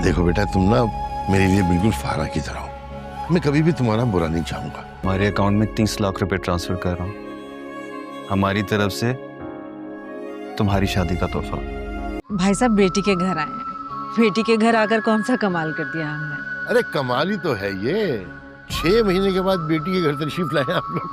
देखो बेटा, तुम ना मेरे लिए बिल्कुल फारा की तरह हो। मैं कभी भी तुम्हारा बुरा नहीं चाहूंगा। हमारे अकाउंट में 30 लाख रुपए ट्रांसफर कर रहा हूँ, हमारी तरफ से तुम्हारी शादी का तोहफा। भाई साहब बेटी के घर आए हैं, बेटी के घर आकर कौन सा कमाल कर दिया हमने। अरे कमाल ही तो है ये, 6 महीने के बाद बेटी के घर तशरीफ लाए आप लोग।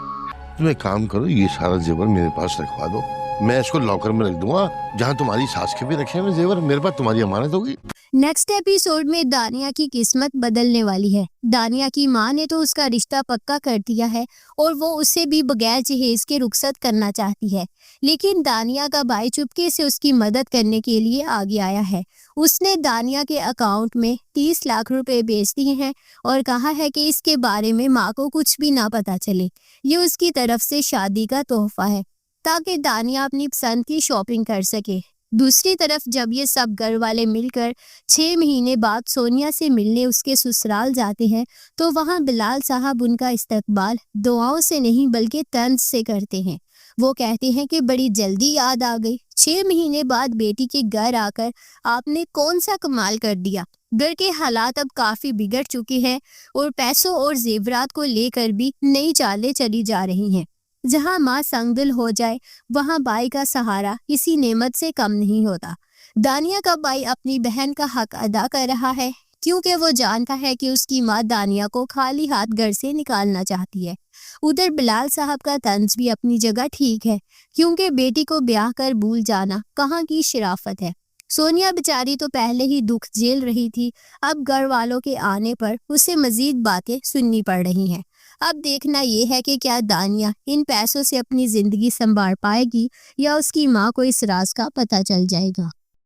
तुम एक काम करो, ये सारा जेवर मेरे पास रखवा दो, मैं इसको लॉकर में रख दूंगा जहाँ तुम्हारी सास के भी रखे हुए जेवर मेरे पास तुम्हारी अमानत होगी। नेक्स्ट एपिसोड में दानिया की किस्मत बदलने वाली है। दानिया की माँ ने तो उसका रिश्ता पक्का कर दिया है और वो उससे भी बगैर जहेज के रुखसत करना चाहती है, लेकिन दानिया का भाई चुपके से उसकी मदद करने के लिए आगे आया है। उसने दानिया के अकाउंट में 30 लाख रुपए भेज दिए हैं और कहा है कि इसके बारे में माँ को कुछ भी ना पता चले। ये उसकी तरफ से शादी का तोहफा है ताकि दानिया अपनी पसंद की शॉपिंग कर सके। दूसरी तरफ जब ये सब घर वाले मिलकर 6 महीने बाद सोनिया से मिलने उसके ससुराल जाते हैं तो वहाँ बिलाल साहब उनका इस्तकबाल दुआओं से नहीं बल्कि तंज से करते हैं। वो कहते हैं कि बड़ी जल्दी याद आ गई, 6 महीने बाद बेटी के घर आकर आपने कौन सा कमाल कर दिया। घर के हालात अब काफ़ी बिगड़ चुके हैं और पैसों और जेवरात को लेकर भी नई चालें चली जा रही हैं। जहां माँ संगदिल हो जाए वहां भाई का सहारा किसी नेमत से कम नहीं होता। दानिया का भाई अपनी बहन का हक अदा कर रहा है क्योंकि वो जानता है कि उसकी माँ दानिया को खाली हाथ घर से निकालना चाहती है। उधर बिलाल साहब का तंज भी अपनी जगह ठीक है क्योंकि बेटी को ब्याह कर भूल जाना कहाँ की शराफत है। सोनिया बेचारी तो पहले ही दुख झेल रही थी, अब घर वालों के आने पर उसे मजीद बातें सुननी पड़ रही हैं। अब देखना ये है कि क्या दानिया इन पैसों से अपनी जिंदगी संभाल पाएगी या उसकी माँ को इस राज का पता चल जाएगा।